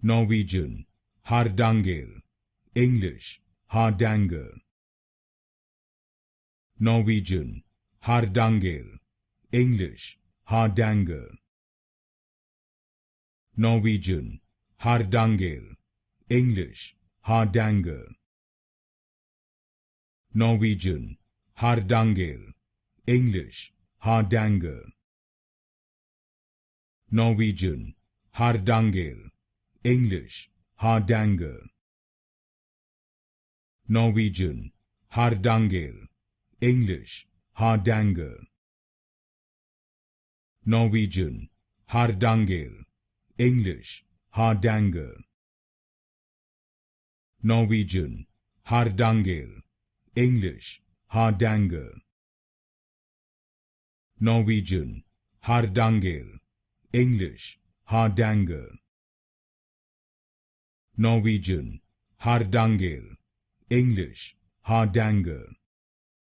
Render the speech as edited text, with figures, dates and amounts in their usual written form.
Norwegian, Hardanger, English, Hardanger. Norwegian, Hardanger, English, Hardanger. Norwegian, Hardanger, English, Hardanger. Norwegian, Hardanger, English, Hardanger. Norwegian, Hardanger, English, Hardanger. Norwegian, Hardanger, English, Hardanger. Norwegian, Hardanger, English, Hardanger. Norwegian, Hardanger, English, Hardanger. Norwegian, Hardanger, English, Hardanger. Norwegian, Hardanger, English, Hardanger.